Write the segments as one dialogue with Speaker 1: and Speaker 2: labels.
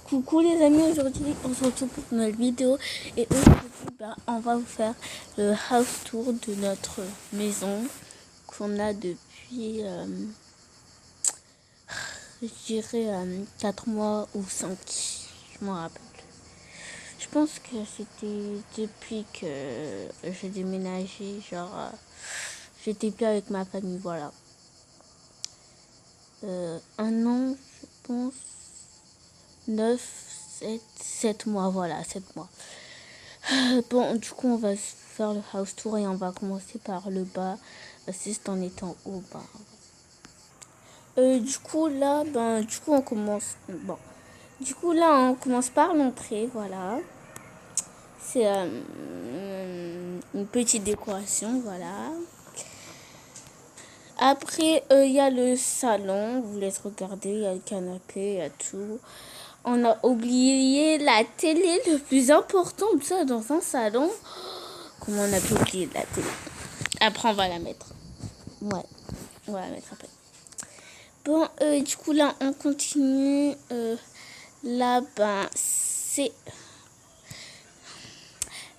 Speaker 1: Coucou les amis, aujourd'hui on se retrouve pour une nouvelle vidéo et aujourd'hui on va vous faire le house tour de notre maison qu'on a depuis je dirais 4 mois ou 5, je m'en rappelle. Je pense que c'était depuis que j'ai déménagé, genre j'étais plus avec ma famille, voilà. 1 an je pense, 7 mois, voilà, 7 mois. Bon, du coup, on va faire le house tour et on va commencer par le bas, c'est en étant au bas. Du coup, là, on commence. Bon, du coup, là, on commence par l'entrée, voilà. C'est une petite décoration, voilà. Après, il y a le salon, vous laisse regarder, il y a le canapé, il y a tout. On a oublié la télé, le plus important de ça dans un salon. Comment on a pu oublier la télé? Après, on va la mettre. Ouais, on va la mettre après. Bon, du coup, là, on continue. Là, c'est...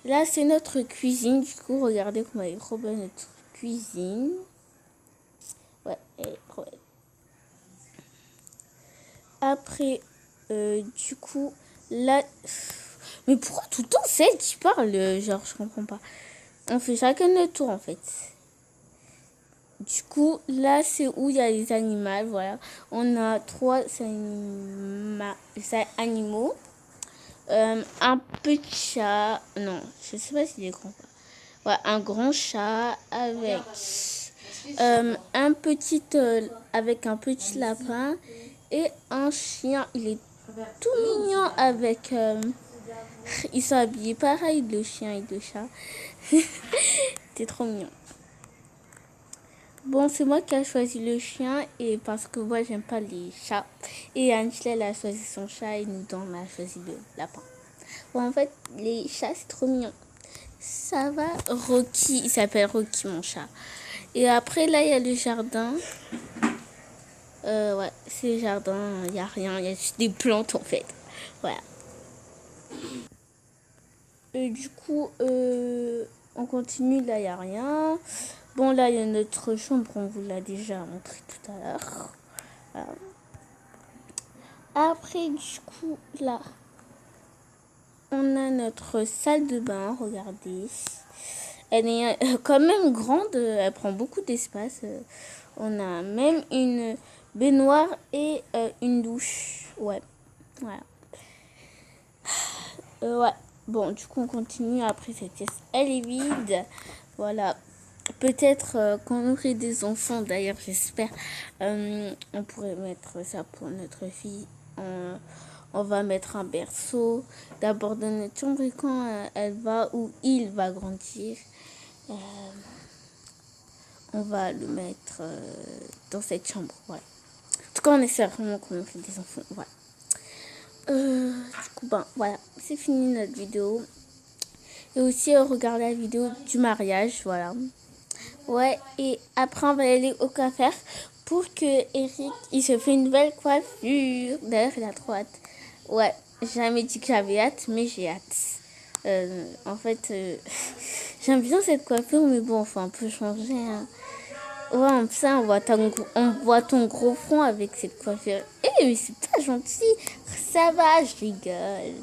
Speaker 1: Là, c'est notre cuisine. Du coup, regardez comment elle est trop belle, notre cuisine. Ouais, elle est trop belle. Après, du coup, là... Mais pourquoi tout le temps c'est elle qui parle? Genre, je comprends pas. On fait chacun notre tour, en fait. Du coup, là, c'est où il y a les animaux, voilà. On a 3 animaux. Un petit chat. Non, je sais pas s'il est grand. Ouais, un grand chat avec avec un petit lapin et un chien. Il est tout mignon avec... ils sont habillés pareil, le chien et le chat. C'est trop mignon. Bon, c'est moi qui ai choisi le chien et parce que moi, j'aime pas les chats. Et Angela, elle a choisi son chat et nous, on a choisi le lapin. Bon, en fait, les chats, c'est trop mignon. Ça va, Rocky, il s'appelle Rocky, mon chat. Et après, là, il y a le jardin. Ouais, c'est le jardin, il n'y a rien, il y a juste des plantes, en fait. Voilà. Du coup, on continue, là, il n'y a rien. Bon, là, il y a notre chambre, on vous l'a déjà montré tout à l'heure. Voilà. Après, du coup, là, on a notre salle de bain, regardez. Elle est quand même grande, elle prend beaucoup d'espace. On a même une baignoire et une douche. Ouais, voilà. Ouais, bon, du coup, on continue. Après, cette pièce, elle est vide. Voilà. Peut-être quand on aurait des enfants, d'ailleurs, j'espère, on pourrait mettre ça pour notre fille. On va mettre un berceau d'abord dans notre chambre et quand elle va ou il va grandir, on va le mettre dans cette chambre. Voilà. En tout cas, on espère vraiment qu'on aurait des enfants. Voilà. Du coup, voilà, c'est fini notre vidéo. Et aussi, regardez la vidéo du mariage, voilà. Ouais, et après, on va aller au coiffeur pour que Eric, il se fait une belle coiffure. D'ailleurs, il a trop hâte. Ouais, j'ai jamais dit que j'avais hâte, mais j'ai hâte. En fait, j'aime bien cette coiffure, mais bon, faut un peu changer. Hein. Ouais, ça, on voit ton gros front avec cette coiffure. Eh, mais c'est pas gentil. Ça va, je rigole.